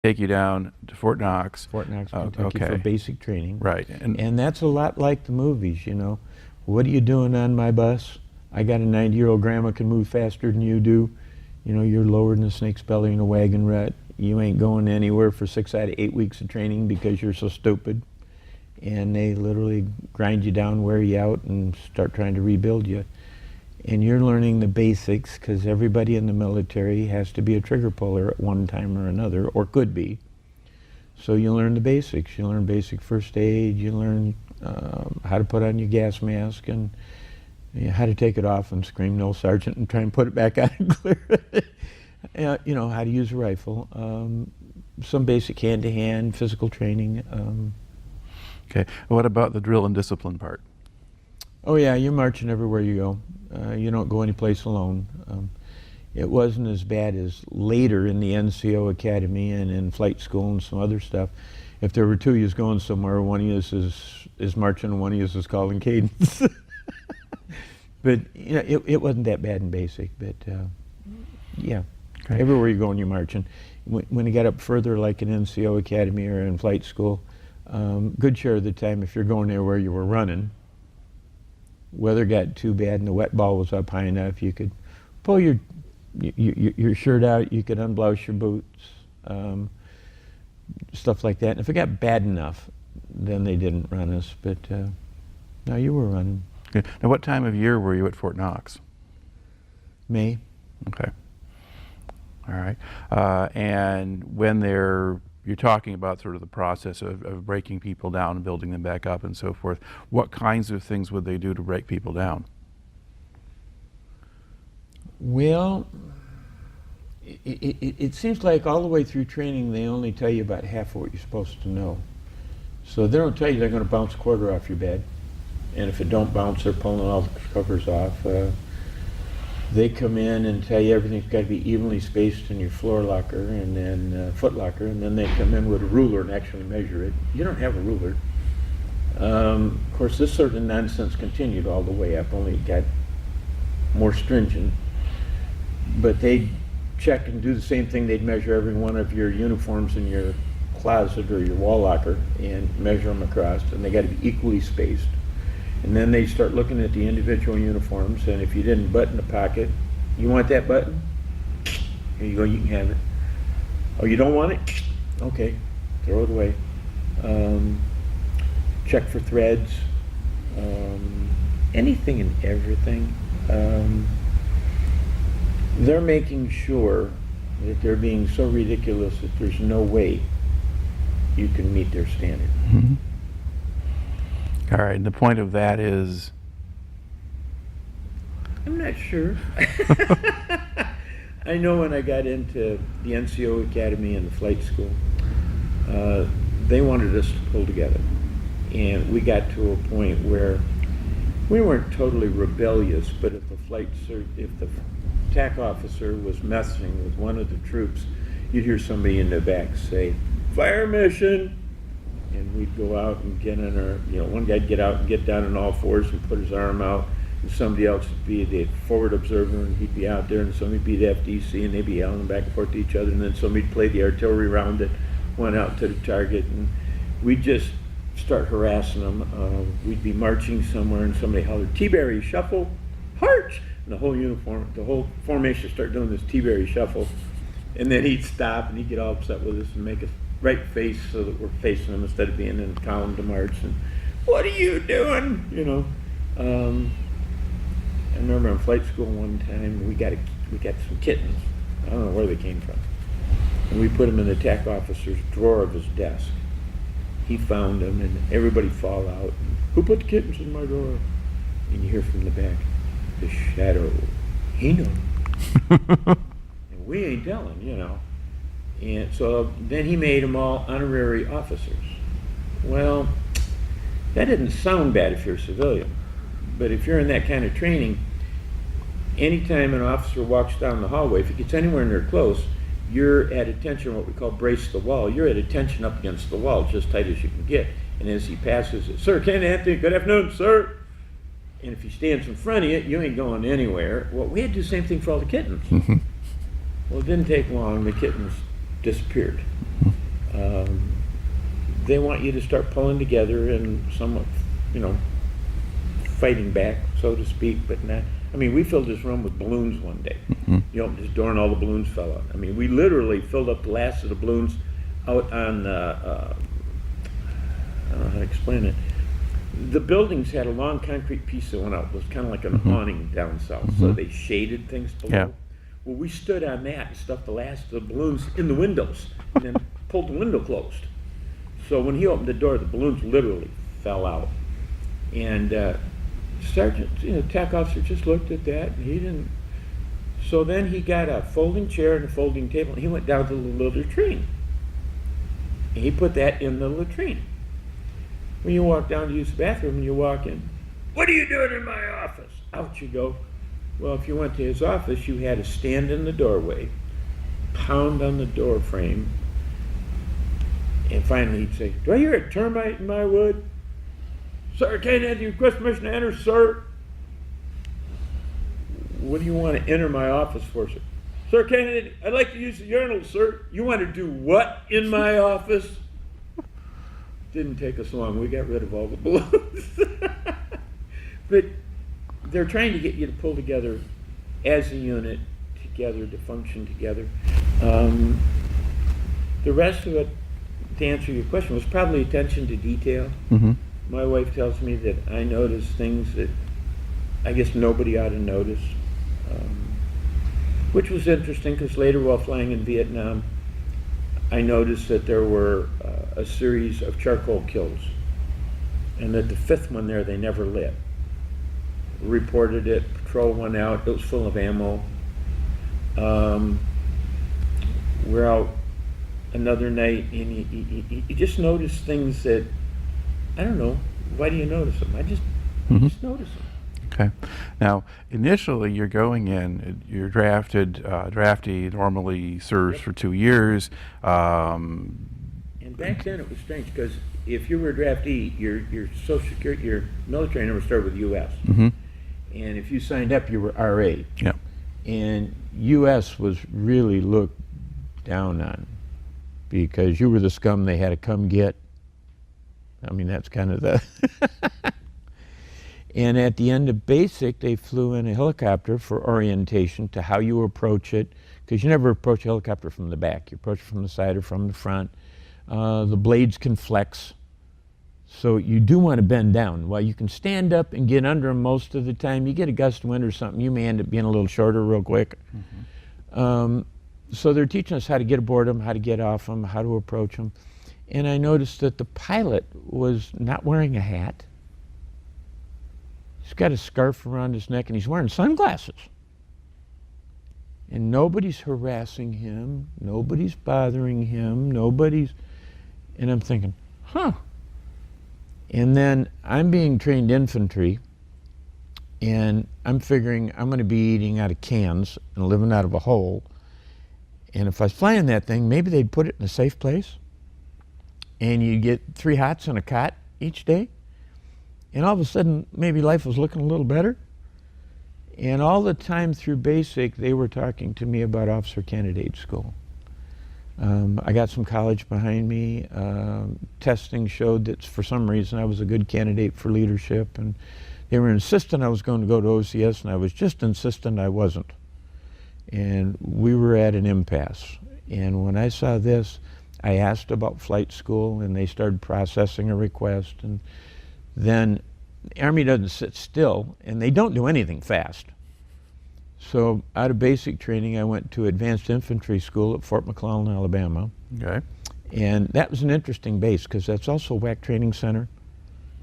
take you down to Fort Knox. Fort Knox, Kentucky, okay. for basic training. Right. And that's a lot like the movies, you know. What are you doing on my bus? I got a 90-year-old grandma can move faster than you do. You know, you're lower than a snake's belly in a wagon rut. You ain't going anywhere for 6 out of 8 weeks of training because you're so stupid. And they literally grind you down, wear you out, and start trying to rebuild you. And you're learning the basics because everybody in the military has to be a trigger puller at one time or another, or could be. So you learn the basics. You learn basic first aid. You learn how to put on your gas mask and how to take it off and scream "No, Sergeant" and try and put it back on and clear it. You know, how to use a rifle. Some basic hand-to-hand physical training. Okay. What about the drill and discipline part? Oh yeah, you're marching everywhere you go. You don't go any place alone. It wasn't as bad as later in the NCO Academy and in flight school and some other stuff. If there were two of you going somewhere, one of you is marching and one of you is calling cadence. But you know, it wasn't that bad in basic. But yeah, okay. Everywhere you go and you're marching. When you got up further, like in NCO Academy or in flight school, good share of the time, if you're going there where you were running, weather got too bad and the wet ball was up high enough, you could pull your shirt out, you could unblouse your boots, stuff like that. And if it got bad enough, then they didn't run us, but no, you were running. Okay. Now, what time of year were you at Fort Knox? May. Okay. All right. And when you're talking about sort of the process of breaking people down and building them back up and so forth, what kinds of things would they do to break people down? Well, it seems like all the way through training they only tell you about half of what you're supposed to know. So they don't tell you they're going to bounce a quarter off your bed, and if it don't bounce, they're pulling all the covers off. They come in and tell you everything's got to be evenly spaced in your floor locker and then foot locker, and then they come in with a ruler and actually measure it. You don't have a ruler. Of course, this sort of nonsense continued all the way up, only it got more stringent. But they'd check and do the same thing. They'd measure every one of your uniforms in your closet or your wall locker and measure them across, and they got to be equally spaced. And then they start looking at the individual uniforms, and if you didn't button the pocket, you want that button? Here you go, you can have it. Oh, you don't want it? Okay, throw it away. Check for threads, anything and everything. They're making sure that they're being so ridiculous that there's no way you can meet their standard. Mm-hmm. All right, and the point of that is? I'm not sure. I know when I got into the NCO Academy and the flight school, they wanted us to pull together. And we got to a point where we weren't totally rebellious, but if the TAC officer was messing with one of the troops, you'd hear somebody in the back say, "Fire mission!" And we'd go out and get on our, you know, one guy'd get out and get down on all fours and put his arm out, and somebody else would be the forward observer, and he'd be out there, and somebody'd be the FDC, and they'd be yelling back and forth to each other, and then somebody'd play the artillery round that went out to the target, and we'd just start harassing them. We'd be marching somewhere, and somebody hollered, "Teaberry Shuffle, march!" And the whole formation start doing this Teaberry Shuffle, and then he'd stop, and he'd get all upset with us and make us right face so that we're facing them instead of being in column to march. And what are you doing? You know. I remember in flight school one time we got some kittens. I don't know where they came from, and we put them in the TAC officer's drawer of his desk. He found them, and everybody fall out. And, "Who put the kittens in my drawer?" And you hear from the back, "The shadow. He knows." And we ain't telling, you know. And so then he made them all honorary officers. Well, that didn't sound bad if you're a civilian, but if you're in that kind of training, anytime an officer walks down the hallway, if he gets anywhere near close, you're at attention, what we call brace the wall. You're at attention up against the wall, just as tight as you can get. And as he passes it, "Sir, Ken Anthony, good afternoon, sir." And if he stands in front of you, you ain't going anywhere. Well, we had to do the same thing for all the kittens. Well, it didn't take long. The kittens disappeared. they want you to start pulling together and somewhat, you know, fighting back, so to speak, but not. I mean, we filled this room with balloons one day. Mm-hmm. You opened this door and all the balloons fell out. I mean, we literally filled up the last of the balloons out on, I don't know how to explain it. The buildings had a long concrete piece that went out. It was kind of like an awning down south, so they shaded things below. Yeah. Well, we stood on that and stuffed the last of the balloons in the windows and then pulled the window closed. So when he opened the door, the balloons literally fell out. And Sergeant, you know, TAC officer just looked at that and he didn't. So then he got a folding chair and a folding table and he went down to the latrine. And he put that in the latrine. When you walk down to use the bathroom and you walk in, what are you doing in my office? Out you go. Well, if you went to his office, you had to stand in the doorway, pound on the door frame, and finally he'd say, do I hear a termite in my wood? Sir, Kennedy, request permission to enter, sir. What do you want to enter my office for, sir? Sir Kennedy, I'd like to use the urinal, sir. You want to do what in my office? Didn't take us long. We got rid of all the balloons. But they're trying to get you to pull together as a unit, together, to function together. The rest of it, to answer your question, was probably attention to detail. Mm-hmm. My wife tells me that I notice things that I guess nobody ought to notice, which was interesting because later while flying in Vietnam, I noticed that there were a series of charcoal kills, and that the fifth one there they never lit. Reported it, patrol went out, it was full of ammo. We're out another night and you just notice things that, I don't know, why do you notice them? I just notice them. Okay. Now, initially, you're going in, you're drafted, draftee normally serves for 2 years. And back then it was strange because if you were a draftee, your Social Security, your military number started with U.S. Mm-hmm. And if you signed up, you were RA. Yeah. And U.S. was really looked down on because you were the scum they had to come get. I mean, that's kind of the... And at the end of basic, they flew in a helicopter for orientation to how you approach it, because you never approach a helicopter from the back. You approach it from the side or from the front. The blades can flex, so you do want to bend down. While you can stand up and get under them most of the time, you get a gust of wind or something, you may end up being a little shorter real quick. Mm-hmm. So they're teaching us how to get aboard them, how to get off them, how to approach them. And I noticed that the pilot was not wearing a hat. He's got a scarf around his neck and he's wearing sunglasses. And nobody's harassing him, nobody's bothering him, and I'm thinking, huh. And then I'm being trained infantry and I'm figuring I'm going to be eating out of cans and living out of a hole. And if I was flying that thing, maybe they'd put it in a safe place and you get 3 hots and a cot each day. And all of a sudden, maybe life was looking a little better. And all the time through basic, they were talking to me about officer candidate school. I got some college behind me. Testing showed that for some reason I was a good candidate for leadership. And they were insistent I was going to go to OCS, and I was just insistent I wasn't. And we were at an impasse. And when I saw this, I asked about flight school, and they started processing a request. And then the Army doesn't sit still, and they don't do anything fast. So out of basic training, I went to Advanced Infantry School at Fort McClellan, Alabama. Okay. And that was an interesting base because that's also a WAC training center.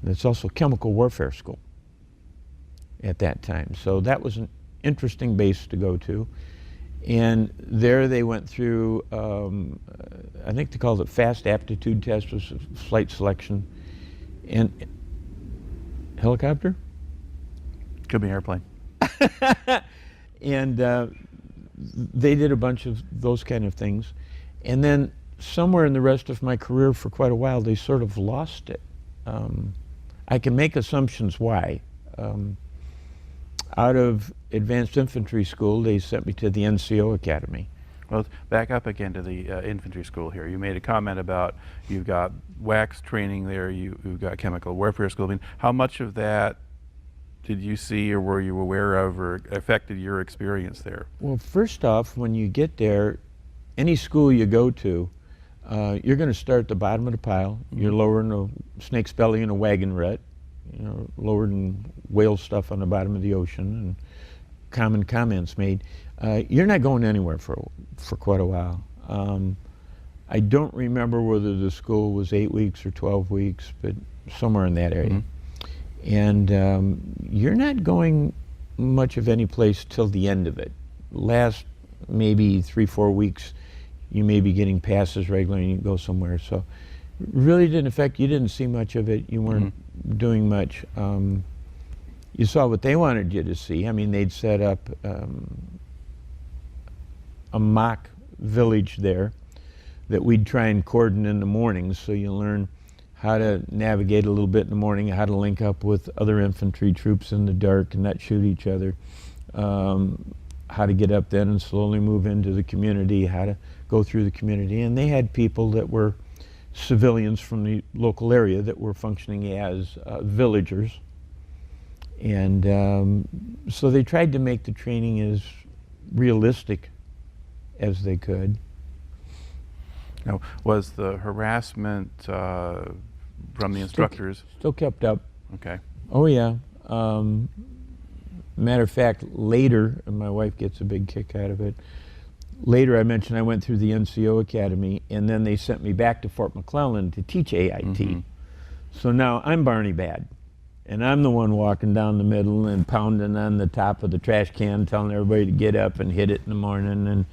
That's also chemical warfare school at that time. So that was an interesting base to go to. And there they went through, I think they called it fast aptitude test, was flight selection. And helicopter? Could be airplane. And they did a bunch of those kind of things. And then somewhere in the rest of my career for quite a while, they sort of lost it. I can make assumptions why. Out of Advanced Infantry School, they sent me to the NCO Academy. Well, back up again to the infantry school here. You made a comment about you've got wax training there, you've got chemical warfare school. I mean, how much of that did you see or were you aware of or affected your experience there? Well, first off, when you get there, any school you go to, you're going to start at the bottom of the pile. You're lowering a snake's belly in a wagon rut, you know, lowering whale stuff on the bottom of the ocean, and common comments made. You're not going anywhere for quite a while. I don't remember whether the school was 8 weeks or 12 weeks, but somewhere in that area. And you're not going much of any place till the end of it. Last maybe 3-4 weeks, you may be getting passes regularly and you can go somewhere. So really didn't affect you. Didn't see much of it. You weren't doing much. You saw what they wanted you to see. I mean, they'd set up a mock village there that we'd try and cordon in the mornings, so you learn how to navigate a little bit in the morning, how to link up with other infantry troops in the dark and not shoot each other, how to get up then and slowly move into the community, how to go through the community. And they had people that were civilians from the local area that were functioning as villagers. And so they tried to make the training as realistic as they could. Now, was the harassment from the instructors? Still kept up. Okay. Oh yeah. Matter of fact, later, and my wife gets a big kick out of it, later I mentioned I went through the NCO Academy, and then they sent me back to Fort McClellan to teach AIT. So now I'm Barney Bad, and I'm the one walking down the middle and pounding on the top of the trash can, telling everybody to get up and hit it in the morning. And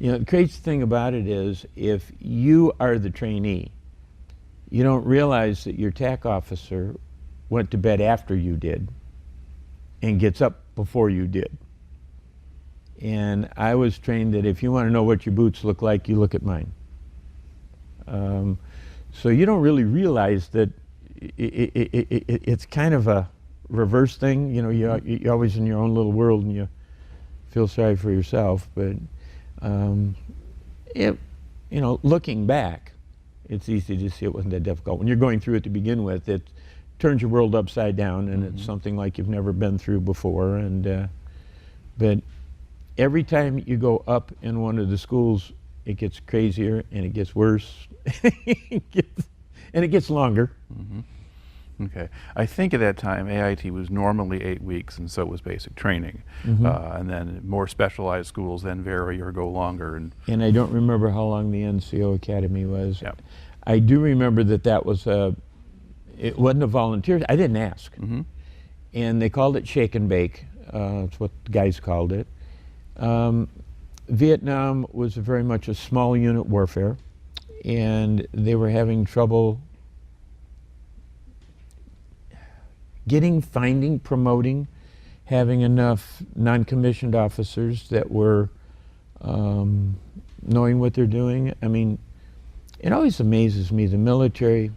you know, the crazy thing about it is, if you are the trainee, you don't realize that your TAC officer went to bed after you did and gets up before you did. And I was trained that if you want to know what your boots look like, you look at mine. So you don't really realize that it's kind of a reverse thing. You know, you're always in your own little world and you feel sorry for yourself. But you know, looking back, it's easy to see it wasn't that difficult. When you're going through it to begin with, it turns your world upside down, and it's something like you've never been through before. And but every time you go up in one of the schools, it gets crazier and it gets worse, and it gets longer. Okay. I think at that time AIT was normally 8 weeks, and so it was basic training. And then more specialized schools then vary or go longer. And I don't remember how long the NCO Academy was. Yep. I do remember that that was it wasn't a volunteer. I didn't ask. And they called it shake and bake. That's what the guys called it. Vietnam was very much a small unit warfare, and they were having trouble finding, promoting, having enough non-commissioned officers that were knowing what they're doing. I mean, it always amazes me, the military,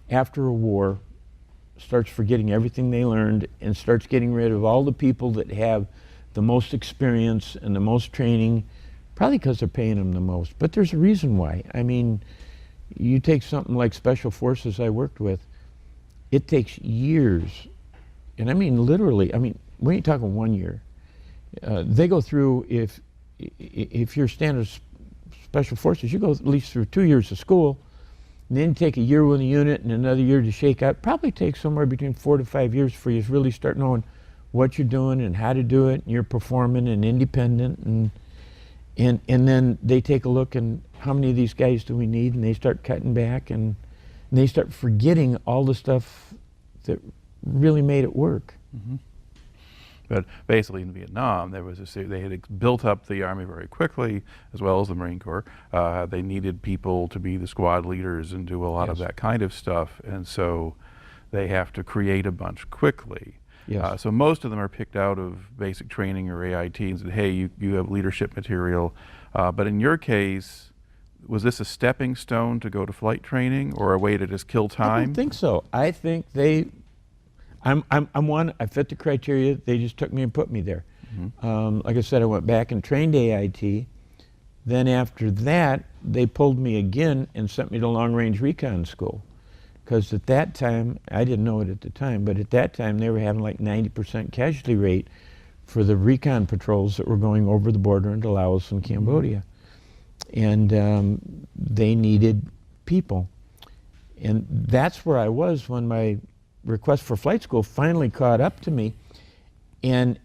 after a war, starts forgetting everything they learned and starts getting rid of all the people that have the most experience and the most training, probably because they're paying them the most. But there's a reason why. I mean, you take something like Special Forces I worked with, it takes years, and I mean literally, I mean, we ain't talking 1 year. They go through, if you're standard Special Forces, you go at least through 2 years of school, and then take a year with a unit and another year to shake out. Probably takes somewhere between 4 to 5 years for you to really start knowing what you're doing and how to do it, and you're performing and independent, and then they take a look and how many of these guys do we need, and they start cutting back, and they start forgetting all the stuff that really made it work. But basically in Vietnam, there was they had built up the Army very quickly, as well as the Marine Corps. They needed people to be the squad leaders and do a lot of that kind of stuff, and so they have to create a bunch quickly. So most of them are picked out of basic training or AIT and said, hey, you have leadership material. But in your case, was this a stepping stone to go to flight training, or a way to just kill time? I don't think so. I think I'm one, I fit the criteria, they just took me and put me there. Like I said, I went back and trained AIT, Then after that, they pulled me again and sent me to long-range recon school. Because at that time, I didn't know it at the time, but at that time they were having like 90% casualty rate for the recon patrols that were going over the border into Laos and Cambodia. And they needed people. And that's where I was when my request for flight school finally caught up to me. And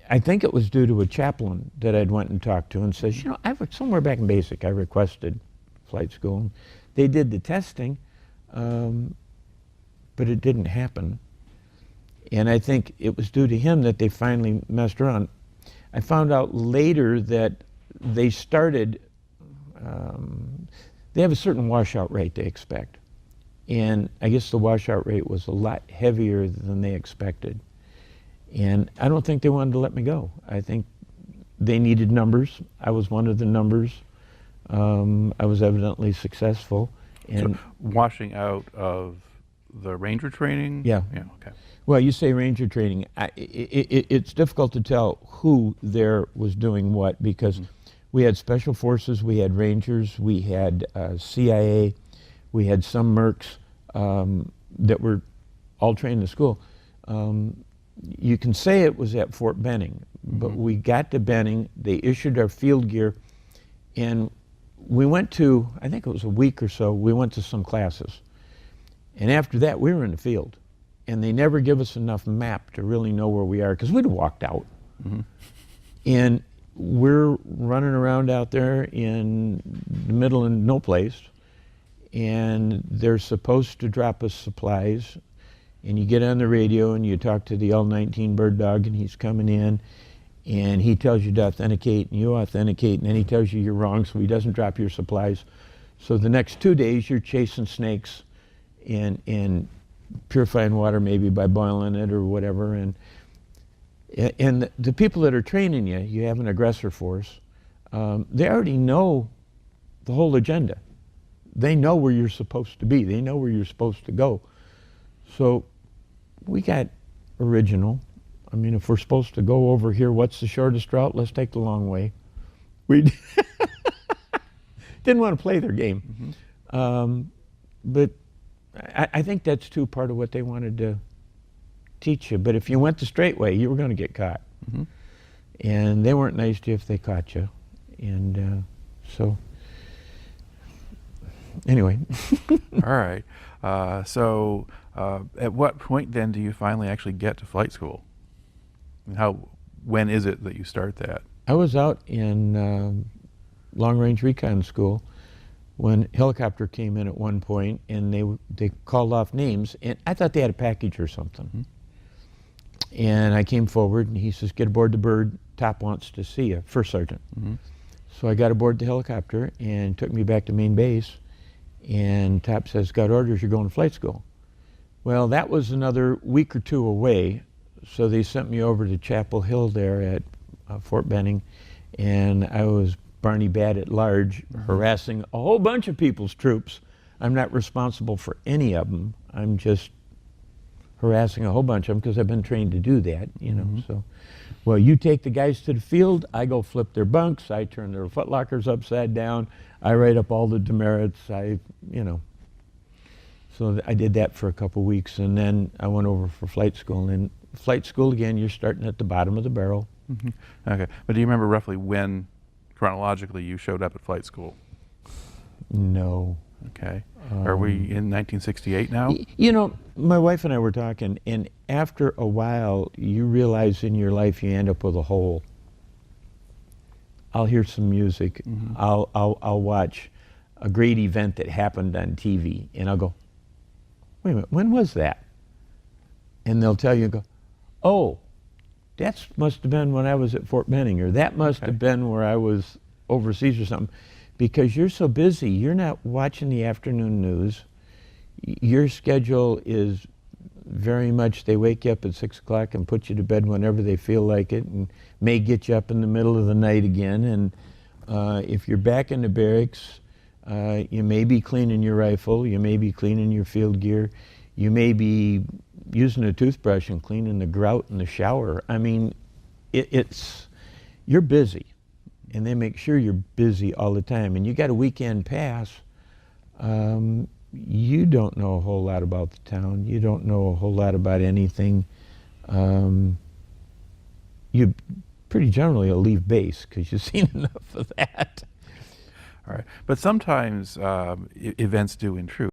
I think it was due to a chaplain that I'd went and talked to and says, you know, somewhere back in basic, I requested flight school. They did the testing, but it didn't happen. And I think it was due to him that they finally messed around. I found out later that they started, they have a certain washout rate they expect. And I guess the washout rate was a lot heavier than they expected. And I don't think they wanted to let me go. I think they needed numbers. I was one of the numbers. I was evidently successful. And so washing out of the Ranger training? Yeah. Yeah, okay. Well, you say Ranger training. It's difficult to tell who there was doing what, because we had Special Forces, we had Rangers, we had CIA, we had some Mercs that were all trained in school. You can say it was at Fort Benning, but we got to Benning, they issued our field gear, and we went to, I think it was a week or so, we went to some classes. And after that, we were in the field. And they never give us enough map to really know where we are, because we'd have walked out. And we're running around out there in the middle of no place, and they're supposed to drop us supplies. And you get on the radio and you talk to the L-19 bird dog, and he's coming in, and he tells you to authenticate, and you authenticate, and then he tells you you're wrong, so he doesn't drop your supplies. So the next 2 days you're chasing snakes and purifying water, maybe by boiling it or whatever. And the people that are training you, you have an aggressor force, they already know the whole agenda. They know where you're supposed to be. They know where you're supposed to go. So we got original. I mean, if we're supposed to go over here, what's the shortest route? Let's take the long way. We didn't want to play their game. But I think that's too part of what they wanted to teach you. But if you went the straight way, you were going to get caught. And they weren't nice to you if they caught you. And so, anyway. All right. So at what point then do you finally actually get to flight school? And when is it that you start that? I was out in long-range recon school when helicopter came in at one point, and they called off names, and I thought they had a package or something. And I came forward, and he says, "Get aboard the bird. Top wants to see you, First Sergeant." So I got aboard the helicopter and took me back to main base, and Top says, "Got orders, you're going to flight school." Well, that was another week or two away, so they sent me over to Chapel Hill there at Fort Benning, and I was Barney Bad at large, harassing a whole bunch of people's troops. I'm not responsible for any of them. I'm just harassing a whole bunch of them because I've been trained to do that, you know. So, well, you take the guys to the field, I go flip their bunks, I turn their footlockers upside down, I write up all the demerits, you know. So I did that for a couple weeks, and then I went over for flight school. And flight school, again, you're starting at the bottom of the barrel. Okay, but do you remember roughly when, chronologically, you showed up at flight school? No. Okay. Are we in 1968 now? You know, my wife and I were talking, and after a while, you realize in your life you end up with a hole. I'll hear some music. I'll watch a great event that happened on TV, and I'll go, "Wait a minute, when was that?" And they'll tell you, go, "Oh, that must have been when I was at Fort Benning, or that must have been where I was overseas or something." Because you're so busy, you're not watching the afternoon news. Your schedule is very much, they wake you up at 6 o'clock and put you to bed whenever they feel like it, and may get you up in the middle of the night again. And if you're back in the barracks, you may be cleaning your rifle, you may be cleaning your field gear, you may be using a toothbrush and cleaning the grout in the shower. I mean, you're busy. and they make sure you're busy all the time. And you got a weekend pass, you don't know a whole lot about the town. You don't know a whole lot about anything. You pretty generally will leave base because you've seen enough of that. All right. But sometimes events do intrude.